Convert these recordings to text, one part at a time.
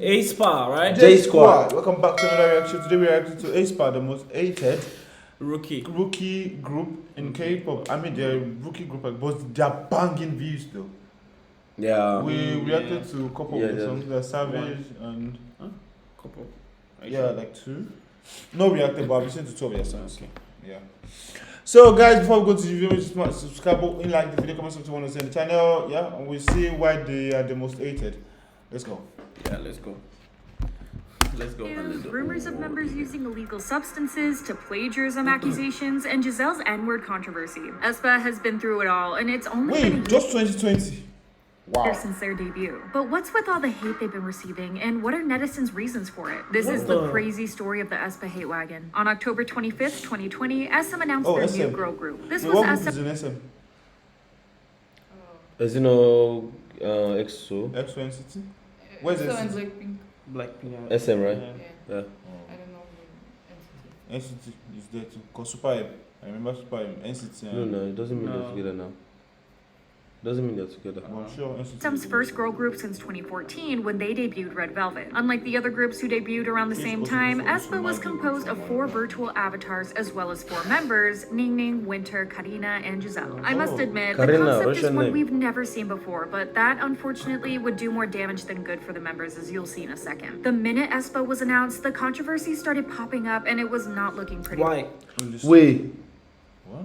A-Spa, right? J Squad. Welcome back to another reaction. Today we reacted to A-Spa, the most hated Rookie group in K-pop. I mean, they're a rookie group, but they're banging views though. Yeah. We reacted to a couple of the Yeah. songs, like Savage and Couple. like two. No reacted, but I've listened to two of their songs. Okay. Yeah. So guys, before we go to the video, just subscribe button, like the video, comment section, want to see the channel. Yeah, and we'll see why they are the most hated. Let's go. Yeah, let's go. Let's go. Rumors of members using illegal substances to plagiarism accusations and Giselle's N-word controversy. aespa has been through it all, and it's only been a Wait, just 2020. Wow. year since their debut. But what's with all the hate they've been receiving, and what are netizens' reasons for it? This is the crazy story of the aespa hate wagon. On October 25th, 2020, SM announced their new girl group. This was What SM. is in SM? As you know, EXO. EXO NCT? Where's EXO NCT? and Blackpink. Blackpink. SM, right? Yeah. Yeah. I don't know the NCT. NCT is there too. Cause Super M. I remember Super M. NCT. No, it doesn't mean No. they're together now. Doesn't mean they're together. I'm sure NCT. SM's first girl group since 2014 when they debuted Red Velvet. Unlike the other groups who debuted around the same time, aespa was composed of 4 virtual avatars as well as 4 members, Ningning, Winter, Karina, and Giselle. I must admit, the Karina, concept is Russian one name. we've never seen before, but that unfortunately would do more damage than good for the members, as you'll see in a second. The minute aespa was announced, the controversy started popping up and it was not looking pretty. Why? Wait. What?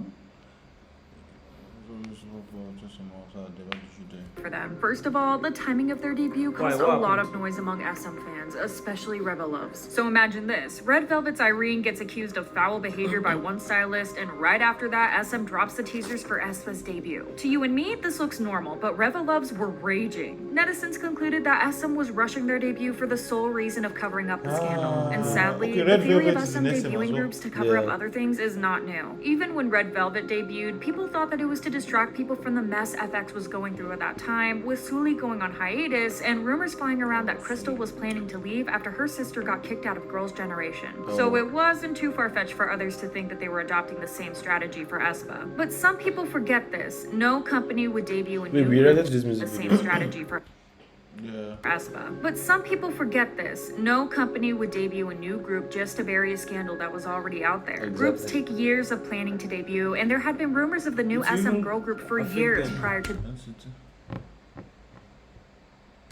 For them. First of all, the timing of their debut caused Why? a What lot happened? of noise among SM fans, especially Rebel Loves. So imagine this. Red Velvet's Irene gets accused of foul behavior by one stylist, and right after that, SM drops the teasers for aespa's debut. To you and me, this looks normal, but Rebel Loves were raging. Netizens concluded that SM was rushing their debut for the sole reason of covering up the scandal. And sadly, okay, the Red theory of Velvet is SM in SM as debuting well. groups to cover up Yeah. other things is not new. Even when Red Velvet debuted, people thought that it was to distract people from the mess FX was going through at that time, with Sully going on hiatus and rumors flying around that Crystal was planning to leave after her sister got kicked out of Girls' Generation. So it wasn't too far-fetched for others to think that they were adopting the same strategy for aespa. But some people forget this. No company would debut a Wait, new we group reacted to this with music the video. same strategy for Yeah. aespa. But some people forget this. No company would debut a new group just to bury a scandal that was already out there. Exactly. Groups take years of planning to debut, and there had been rumors of the new It's SM even girl group for affected years prior to NCT.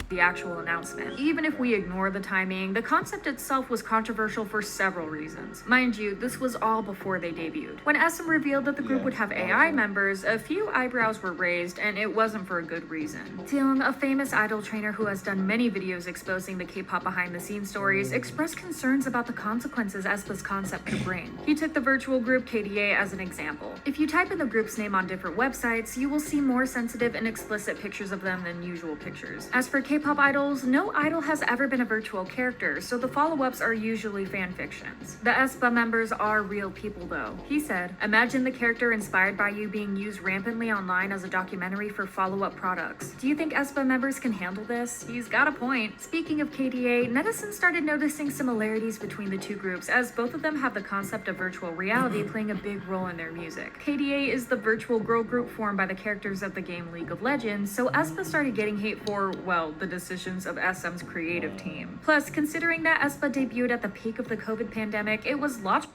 the actual announcement. Even if we ignore the timing, the concept itself was controversial for several reasons. Mind you, this was all before they debuted. When SM revealed that the group Yeah, would have that was AI it. members, a few eyebrows were raised, and it wasn't for a good reason. Dylan, a famous idol trainer who has done many videos exposing the K-pop behind-the-scenes stories, expressed concerns about the consequences aespa's concept could bring. He took the virtual group KDA as an example. If you type in the group's name on different websites, you will see more sensitive and explicit pictures of them than usual pictures. As for K-pop idols, no idol has ever been a virtual character, so the follow-ups are usually fan fictions. The aespa members are real people though. He said, imagine the character inspired by you being used rampantly online as a documentary for follow-up products. Do you think aespa members can handle this? He's got a point. Speaking of KDA, netizens started noticing similarities between the two groups, as both of them have the concept of virtual reality playing a big role in their music. KDA is the virtual girl group formed by the characters of the game League of Legends, so aespa started getting hate for, well, the decisions of SM's creative team. Plus, considering that aespa debuted at the peak of the COVID pandemic, it was logical.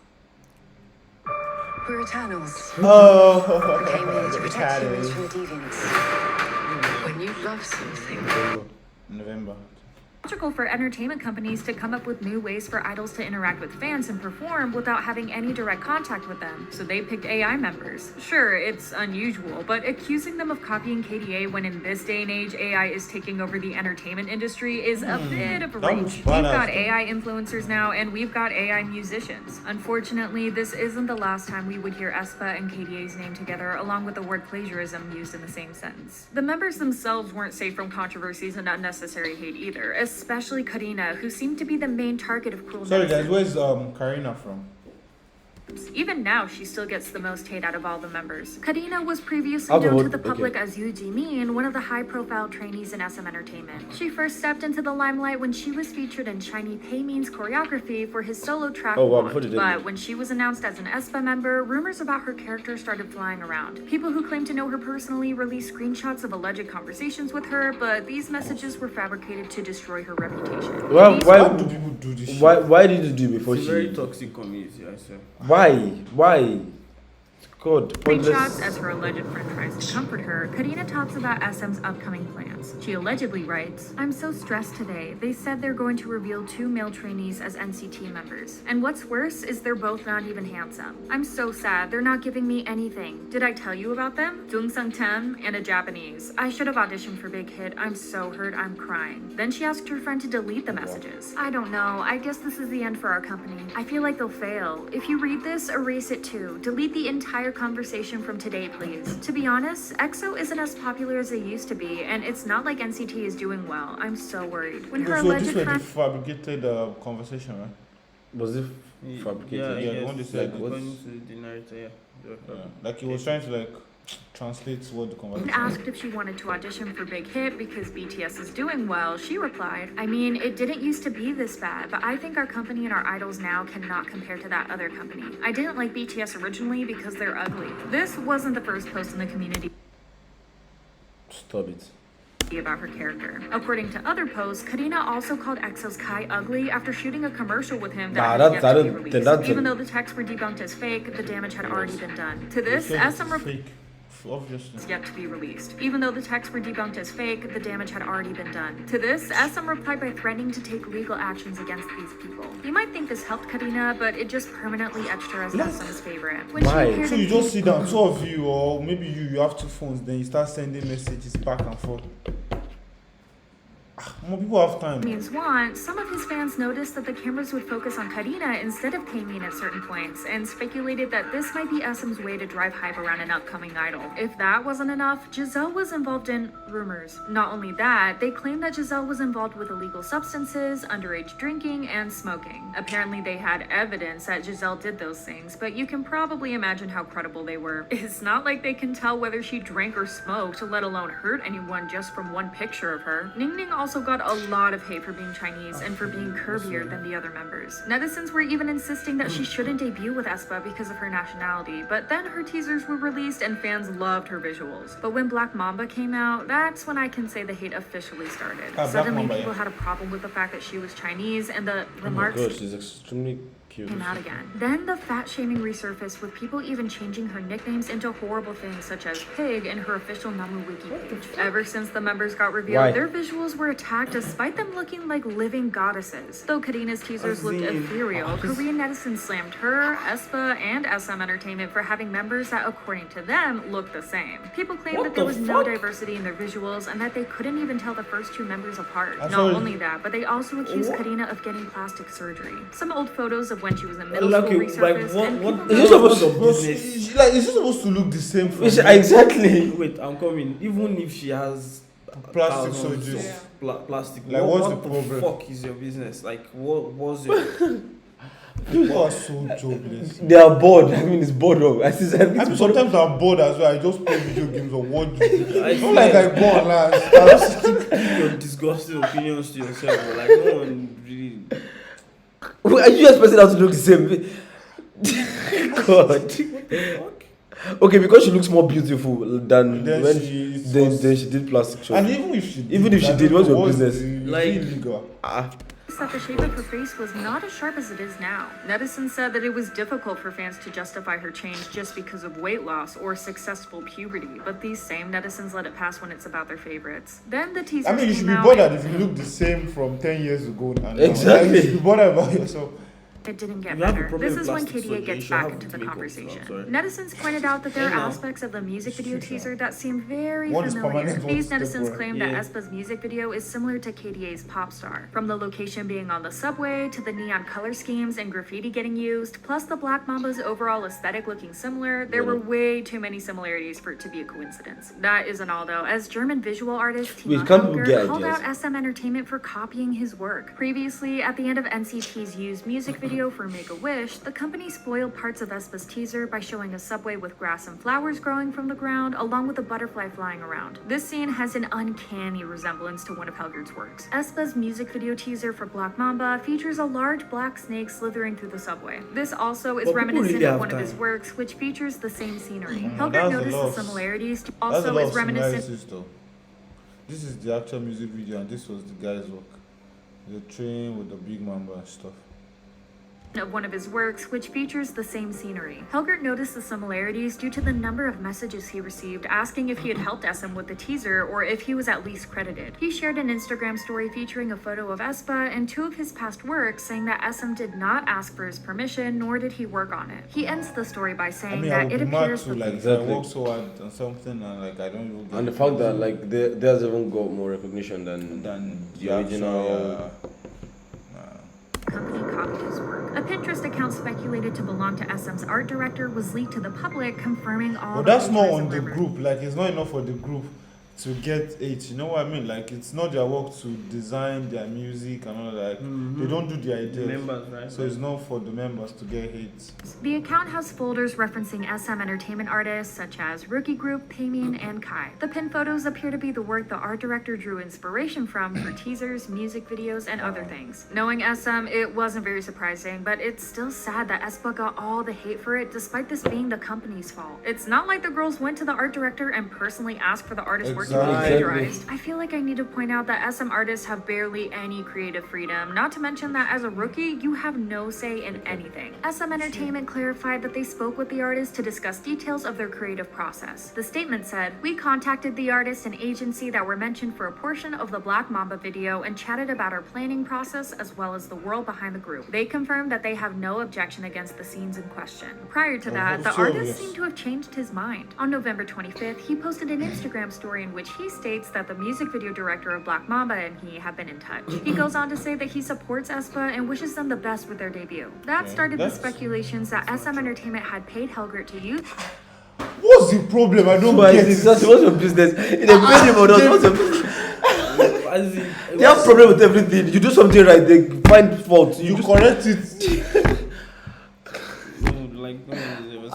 We're Eternals. Oh. We came here to protect humans from deviants. When you love something, November. For entertainment companies to come up with new ways for idols to interact with fans and perform without having any direct contact with them, so they picked AI members. Sure, it's unusual, but accusing them of copying KDA when in this day and age AI is taking over the entertainment industry is a bit of a That was reach. We've got badass. AI influencers now, and we've got AI musicians. Unfortunately, this isn't the last time we would hear aespa and KDA's name together, along with the word plagiarism used in the same sentence. The members themselves weren't safe from controversies and unnecessary hate either, especially Karina, who seemed to be the main target of cruel Sorry guys, netizens. where's Karina from? times. Even now, she still gets the most hate out of all the members. Karina was previously Out of known to what- the public okay. as Yu Jimin, one of the high-profile trainees in SM Entertainment. She first stepped into the limelight when she was featured in Shiny Taemin's choreography for his solo track Oh, wow, Want. before they did But it. when she was announced as an aespa member, rumors about her character started flying around. People who claim to know her personally released screenshots of alleged conversations with her, but these messages were fabricated to destroy her reputation. Why? These- Why Why? do people do this? Why did you do it before It's a very she? toxic community, I swear. Why? God, Screenshots as her alleged friend tries to comfort her, Karina talks about SM's upcoming plans. She allegedly writes, "I'm so stressed today. They said they're going to reveal 2 male trainees as NCT members. And what's worse is they're both not even handsome. I'm so sad. They're not giving me anything. Did I tell you about them? Jung Sung Tem and a Japanese. I should have auditioned for Big Hit. I'm so hurt. I'm crying." Then she asked her friend to delete the messages. "I don't know. I guess this is the end for our company. I feel like they'll fail. If you read this, erase it too. Delete the entire conversation from today, please. To be honest, EXO isn't as popular as they used to be, and it's not like NCT is doing well. I'm so worried." When her So alleged this was the friend fabricated conversation, right? Was it fabricated? Yeah, yes, the one they said like, was- according to the narrator, yeah. Yeah. Like he was trying to like translate what the conversation. asked if she wanted to audition for Big Hit because BTS is doing well, she replied, "I mean, it didn't used to be this bad, but I think our company and our idols now cannot compare to that other company. I didn't like BTS originally because they're ugly." This wasn't the first post in the community Stop it. about her character. According to other posts, Karina also called EXO's Kai ugly after shooting a commercial with him Nah, that that's- has I yet to be don't- released. that's a- Even though the texts were debunked as fake, the damage had already been done. To this, They said SM it's fake. Obviously. yet to be released. Even though the texts were debunked as fake, the damage had already been done. To this, SM replied by threatening to take legal actions against these people. You might think this helped Karina, but it just permanently etched her as SM's favorite. When Why? she appeared So in you just sit down, 2 of you, or maybe you have 2 phones, then you start sending messages back and forth. More people have time. Means Want, some of his fans noticed that the cameras would focus on Karina instead of Taemin at certain points, and speculated that this might be SM's way to drive hype around an upcoming idol. If that wasn't enough, Giselle was involved in rumors. Not only that, they claimed that Giselle was involved with illegal substances, underage drinking, and smoking. Apparently they had evidence that Giselle did those things, but you can probably imagine how credible they were. It's not like they can tell whether she drank or smoked, let alone hurt anyone just from one picture of her. Ning Ning also got a lot of hate for being Chinese and for being curvier than the other members. Netizens were even insisting that she shouldn't debut with aespa because of her nationality, but then her teasers were released and fans loved her visuals. But when Black Mamba came out, that's when I can say the hate officially started. Black Suddenly Mamba, people yeah. had a problem with the fact that she was Chinese, and the Oh my remarks God, she's extremely cute. came out again. Then the fat shaming resurfaced, with people even changing her nicknames into horrible things such as Pig in her official Namu Wiki page. Ever since the members got revealed, Why? their visuals were attacked despite them looking like living goddesses. Though Karina's teasers looked ethereal, Korean netizens slammed her, aespa, and SM Entertainment for having members that, according to them, looked the same. People claimed What that there the was no fuck? diversity in their visuals and that they couldn't even tell the first 2 members apart. I Not saw it. only that, but they also accused What? Karina of getting plastic surgery. Some old photos of when she was in middle Like, school like, resurfaced, what- and what- people Is it supposed to- business? Like, is it supposed to look the same from Exactly. Wait, I'm coming. Even if she has Plastic thousands surgery? of Yeah. plastic, Like, what, what's what the the problem? fuck is your business? Like, what was your? People are so jobless. They are bored. I mean, it's boredom. I see. I mean, sometimes I'm bored as well. I just play video games or watch YouTube. I It's not feel like I like- go online. I just keep- Keep your disgusting opinions to yourself. But like, no one really. Are you expecting her to look the same? God. What the fuck? Okay, because she looks more beautiful than Then when she- then she did plastic And surgery. even if she did, Even if she I did, don't what's know, your business? Like- illegal. Ah, that the shape of her face was not as sharp as it is now. Netizens said that it was difficult for fans to justify her change just because of weight loss or successful puberty, but these same netizens let it pass when it's about their favorites. Then the teasers I mean, you should came be out. bothered if you look the same from 10 years ago. And now. Exactly. Like, you should be bothered about yourself. It didn't get If you have a better. problem This with is when plastic KDA surgery, you gets should back have into the makeup, conversation. so I'm sorry. Netizens pointed out that there Hey, are now. aspects of the music video Sure. teaser that seem very One is familiar. permanent, These one is netizens temporary. claim Yeah. that aespa's music video is similar to KDA's Pop Star. From the location being on the subway, to the neon color schemes and graffiti getting used, plus the Black Mamba's overall aesthetic looking similar, there were way too many similarities for it to be a coincidence. That isn't all though, as German visual artist Wait, Timo can't people Helger get called ideas? out SM Entertainment for copying his work. Previously, at the end of NCT's used music video, video for Make-A-Wish, the company spoiled parts of aespa's teaser by showing a subway with grass and flowers growing from the ground, along with a butterfly flying around. This scene has an uncanny resemblance to one of Helgert's works. aespa's music video teaser for Black Mamba features a large black snake slithering through the subway. This also is But people reminiscent really of have one of his time. works, which features the same scenery. That's Helgert a noticed lot the of- similarities, That's a also lot is of reminiscent similarities though. This is the actual music video and this was the guy's work. The train with the big mamba and stuff. of one of his works, which features the same scenery. Helgert noticed the similarities due to the number of messages he received asking if he had helped SM with the teaser or if he was at least credited. He shared an Instagram story featuring a photo of aespa and two of his past works, saying that SM did not ask for his permission, nor did he work on it. He ends the story by I saying mean, I that would it be mad appears to that like Exactly. if I work so hard on something and like I don't even get And the it fact that like theirs even got more recognition than the the original. actual, company copied his work. A Pinterest account speculated to belong to SM's art director was leaked to the public, confirming all But the that's not plagiarism on the rumors. group. Like it's not enough for the group to get it. You know what I mean? Like it's not their work to design their music and all that. They don't do the ideas. Members, right? So it's not for the members to get hits. The account has folders referencing SM entertainment artists such as Rookie Group, Paymin, and Kai. The pin photos appear to be the work the art director drew inspiration from for teasers, music videos, and other things. Knowing SM, it wasn't very surprising, but it's still sad that aespa got all the hate for it despite this being the company's fault. It's not like the girls went to the art director and personally asked for the artist's work to be Exactly. plagiarized. I feel like I need to point out that SM artists have barely any creative freedom, not to mention that as a rookie, you have no say in anything. SM Entertainment clarified that they spoke with the artist to discuss details of their creative process. The statement said, "We contacted the artist and agency that were mentioned for a portion of the Black Mamba video and chatted about our planning process as well as the world behind the group. They confirmed that they have no objection against the scenes in question." Prior to that, the so artist yes. seemed to have changed his mind. On November 25th, he posted an Instagram story in which he states that the music video director of Black Mamba and he have been in touch. He goes on to say that he supports aespa and wishes them the best with their debut. That Okay, started the that's- speculations that SM Entertainment had paid Helgert to use What's the problem? I don't Why get is it. this? What's your business? In a building or not? What's your business? As in, They have problem with everything. You do something right, they find fault. You just- correct it.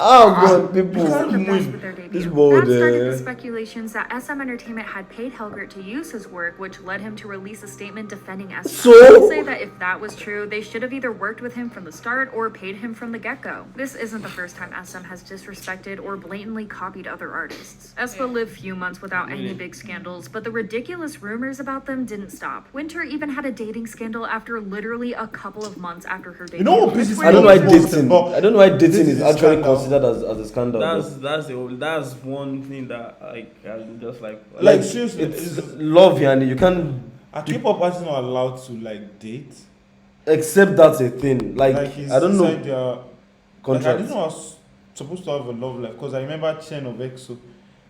Oh god, people. the best with their debut. This board, That started the eh. speculations that SM Entertainment had paid Helgert to use his work, which led him to release a statement defending aespa. So? They say that if that was true, they should have either worked with him from the start or paid him from the get-go. This isn't the first time SM has disrespected or blatantly copied other artists. aespa lived few months without any big scandals, but the ridiculous rumors about them didn't stop. Winter even had a dating scandal after literally a couple of months after her debut. You know what pisses Which me I don't know why off? dating. I don't know why dating This is is a actually scandal. considered as a scandal. that's one thing that I'm just like Like seriously, it's love, yani. You can't. are K-pop artists not allowed to like date? Except that's a thing. Like it's I don't know inside their Like, I contracts. didn't know I was supposed to have a love life because I remember Chen of EXO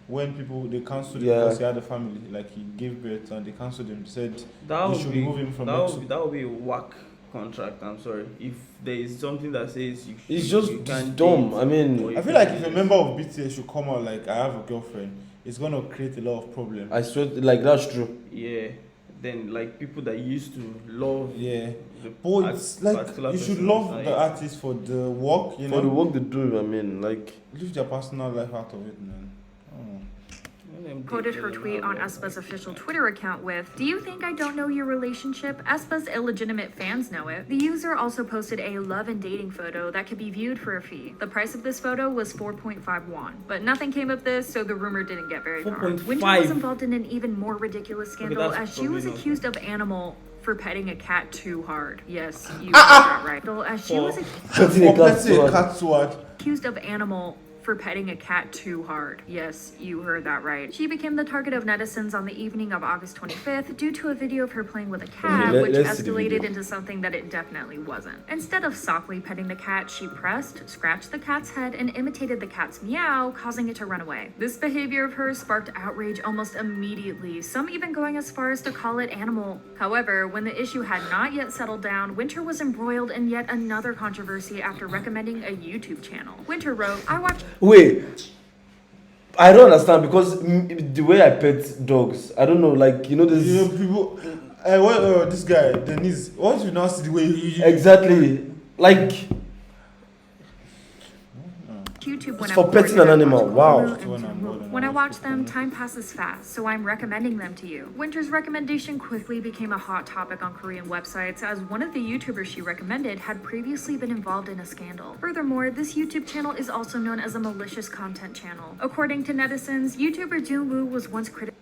when people they cancelled him Yeah. because he had a family, like he gave birth and they cancelled him. Said that they would should be remove him from EXO. that would be a whack contract. I'm sorry if there is something that says It's you just can't dumb. date I mean, or I feel like if a member of BTS should come out like I have a girlfriend, it's gonna create a lot of problems. I swear, like that's true. yeah, then like people that used to love Yeah, the but art- it's like particular you should person, love like- the artist for the work, you For the know. work they do, I mean, like Leave their personal life out of it, man. I don't know. quoted her tweet on aespa's official Twitter account with, "Do you think I don't know your relationship? aespa's illegitimate fans know it." The user also posted a love and dating photo that could be viewed for a fee. The price of this photo was 4.5 won, but nothing came of this, so the rumor didn't get very far. 4.5. Winter was involved in an even more ridiculous scandal that's as she was probably not accused of Animal for petting a cat too hard. Yes, you heard that right. As she was cutting a Or let's cat say a sword. cat sword. accused of Animal for petting a cat too hard. Yes, you heard that right. She became the target of netizens on the evening of August 25th due to a video of her playing with a cat, Okay, which let's see the escalated video. into something that it definitely wasn't. Instead of softly petting the cat, she pressed, scratched the cat's head, and imitated the cat's meow, causing it to run away. This behavior of hers sparked outrage almost immediately, some even going as far as to call it animal. However, when the issue had not yet settled down, Winter was embroiled in yet another controversy after recommending a YouTube channel. Winter wrote, "I watched wait. I don't understand because the way I pet dogs, I don't know, like you know this. You know, people. This guy Denise. Once you now see the way he Exactly. Like, YouTube when It's I'm for bored petting and an I animal. watch Wow. Hulu and Hulu. When I watch them, time passes fast, so I'm recommending them to you. Winter's recommendation quickly became a hot topic on Korean websites as one of the YouTubers she recommended had previously been involved in a scandal. Furthermore, this YouTube channel is also known as a malicious content channel. According to netizens, YouTuber Jungwoo was once criticized.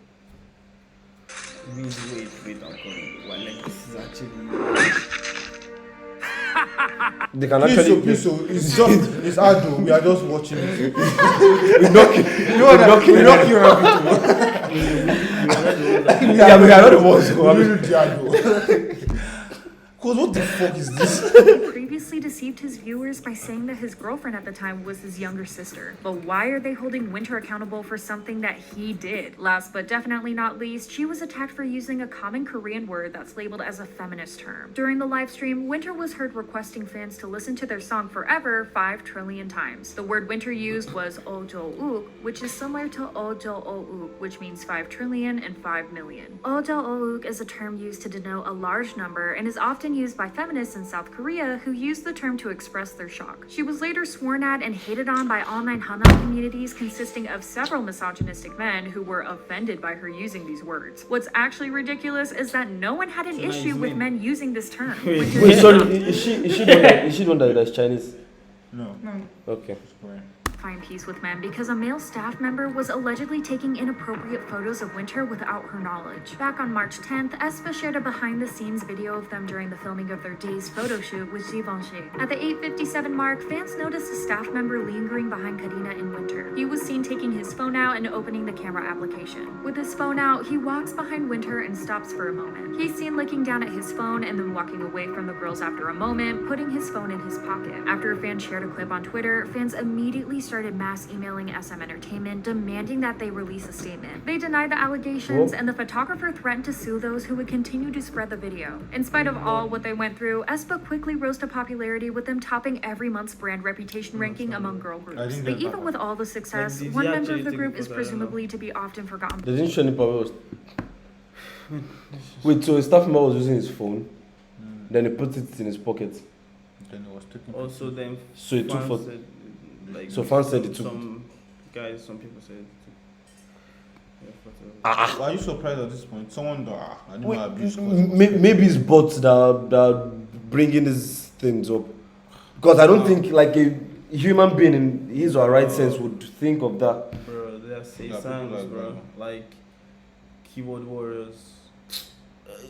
Wait, Uncle. Well, like, this is actually. they can Please, actually. it's just, it's hard though. We are just watching it. We're not We're not here Yeah, we are not the ones who have it. really hard though. Cause what the fuck is this? previously deceived his viewers by saying that his girlfriend at the time was his younger sister. But why are they holding Winter accountable for something that he did? Last but definitely not least, she was attacked for using a common Korean word that's labeled as a feminist term. During the live stream, Winter was heard requesting fans to listen to their song Forever 5 trillion times. The word Winter used was ojo-uk, which is similar to ojo-ouk, which means 5 trillion and 5 million. Ojo-ouk is a term used to denote a large number and is often used by feminists in South Korea who use the term to express their shock. She was later sworn at and hated on by online Hanam communities consisting of several misogynistic men who were offended by her using these words. What's actually ridiculous is that no one had an issue with men using this term. Wait, sorry, is she the one that's Chinese? No. Okay. It's Korean. Find peace with men because a male staff member was allegedly taking inappropriate photos of Winter without her knowledge. Back on March 10th, aespa shared a behind-the-scenes video of them during the filming of their day's photo shoot with Givenchy. At the 8:57 mark, fans noticed a staff member lingering behind Karina in Winter. He was seen taking his phone out and opening the camera application. With his phone out, he walks behind Winter and stops for a moment. He's seen looking down at his phone and then walking away from the girls after a moment, putting his phone in his pocket. After a fan shared a clip on Twitter, fans immediately started mass emailing SM Entertainment demanding that they release a statement. They denied the allegations and the photographer threatened to sue those who would continue to spread the video. In spite of all what they went through, aespa quickly rose to popularity with them topping every month's brand reputation ranking among girl groups. didn't But get even that. with all the success, Like, did one he member of actually the take group it is for that? I don't know. presumably to be often forgotten. They didn't show any power. Wait, so a staff member was using his phone, then he put it in his pocket. Then it was taken. Also, then So he took fans photo. said, like, So fans said he took- some guys, some people said he took photo. Are you surprised at this point? Someone I didn't Wait, know abuse. maybe it's bots that are bringing these things up. Because I don't think like a human being in his or her right sense would think of that. Bro, they are say Yeah, people songs, like bro. that. Like keyboard warriors.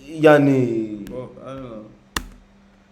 Yani. Well, I don't know.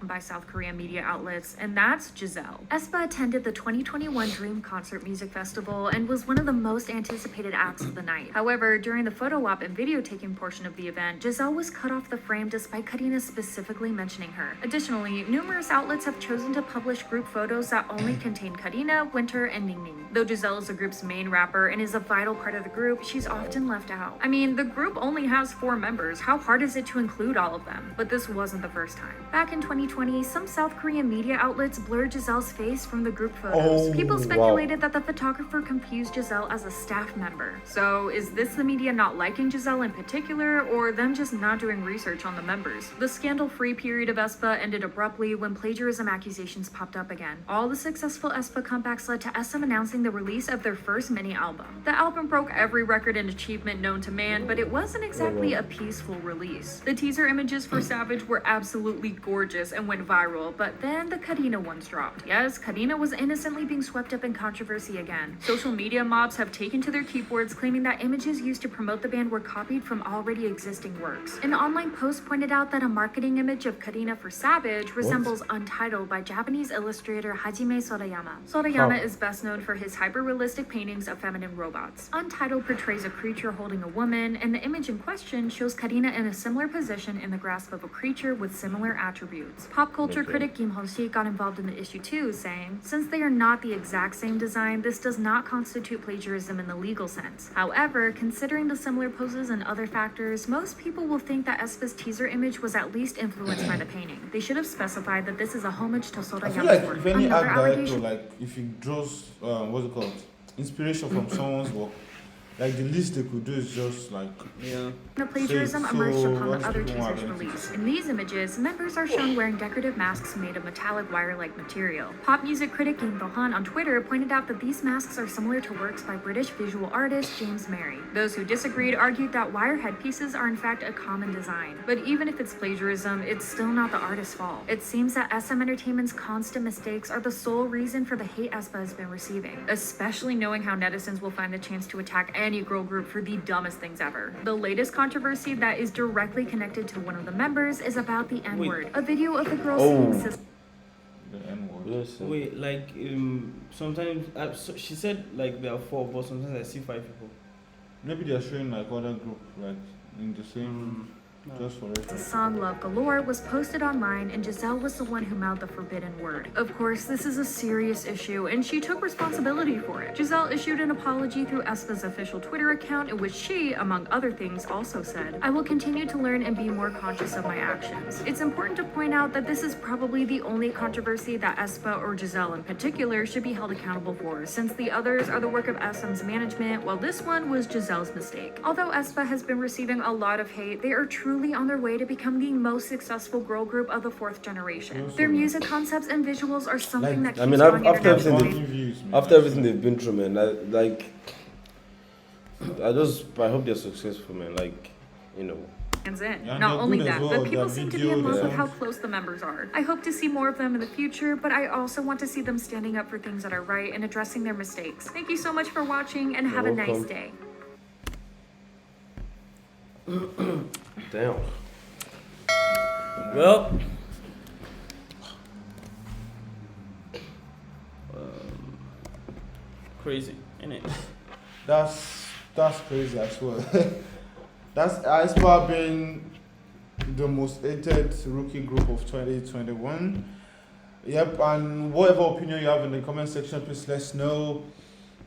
By South Korean media outlets, and that's Giselle. aespa attended the 2021 Dream Concert Music Festival and was one of the most anticipated acts of the night. However, during the photo op and video taking portion of the event, Giselle was cut off the frame despite Karina specifically mentioning her. Additionally, numerous outlets have chosen to publish group photos that only contain Karina, Winter, and Ningning. Though Giselle is the group's main rapper and is a vital part of the group, she's often left out. I mean, the group only has 4 members. How hard is it to include all of them? But this wasn't the first time. Back in 2020, some South Korean media outlets blurred Giselle's face from the group photos. Oh, People wow. speculated that the photographer confused Giselle as a staff member. So, is this the media not liking Giselle in particular, or them just not doing research on the members? The scandal-free period of aespa ended abruptly when plagiarism accusations popped up again. All the successful aespa comebacks led to SM announcing the release of their first mini-album. The album broke every record and achievement known to man, but it wasn't exactly a peaceful release. The teaser images for Savage were absolutely gorgeous and went viral, but then the Karina ones dropped. Yes, Karina was innocently being swept up in controversy again. Social media mobs have taken to their keyboards claiming that images used to promote the band were copied from already existing works. An online post pointed out that a marketing image of Karina for Savage resembles Untitled by Japanese illustrator Hajime Sorayama. Sorayama is best known for his hyper-realistic paintings of feminine robots. Untitled portrays a creature holding a woman, and the image in question shows Karina in a similar position in the grasp of a creature with similar attributes. Pop culture critic Kim Hon-sik got involved in the issue too, saying, "Since they are not the exact same design, this does not constitute plagiarism in the legal sense. However, considering the similar poses and other factors, most people will think that aespa's teaser image was at least influenced by the painting. They should have specified that this is a homage to I feel Sorayama's like work." if any Another art director, allegation. like if he draws, what's it called, inspiration from someone's work, Like the least they could do is just like Yeah. The plagiarism So- emerged so upon the what's other the teaser's point? release. In these images, members are shown wearing decorative masks made of metallic wire-like material. Pop music critic Ian Vaughan on Twitter pointed out that these masks are similar to works by British visual artist James Merry. Those who disagreed argued that wire headpieces are in fact a common design. But even if it's plagiarism, it's still not the artist's fault. It seems that SM Entertainment's constant mistakes are the sole reason for the hate aespa has been receiving, especially knowing how netizens will find the chance to attack any girl group for the dumbest things ever. The latest controversy that is directly connected to one of the members is about the N-word. A video of the girl singing Oh. the N-word. Listen. Wait, like sometimes so she said like there are 4, but sometimes I see 5 people. Maybe they're showing like other group like in the same just for The reference. song Love Galore was posted online and Giselle was the one who mouthed the forbidden word. Of course, this is a serious issue and she took responsibility for it. Giselle issued an apology through aespa's official Twitter account in which she, among other things, also said, "I will continue to learn and be more conscious of my actions." It's important to point out that this is probably the only controversy that aespa or Giselle in particular should be held accountable for, since the others are the work of SM's management, while this one was Giselle's mistake. Although aespa has been receiving a lot of hate, they are truly on their way to become the most successful girl group of the 4th generation. Their music concepts and visuals are something Like- that I keeps mean, drawing after international everything attention. Views, man. After everything they've been through, man, I hope they're successful, man. Like, you know. In. Yeah, Not they're only good as that, well. but Their people seem to be in video, love with yeah. how close the members are. I hope to see more of them in the future, but I also want to see them standing up for things that are right and addressing their mistakes. Thank you so much for watching and have You're a nice welcome. day. Damn. Well, crazy, innit? That's crazy as well. That's aespa being the most hated rookie group of 2021. Yep, and whatever opinion you have in the comment section, please let us know.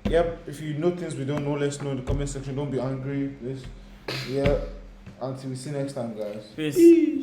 Yep, if you know things we don't know, let us know in the comment section. Don't be angry, please. Yeah, until we see you next time, guys. Peace.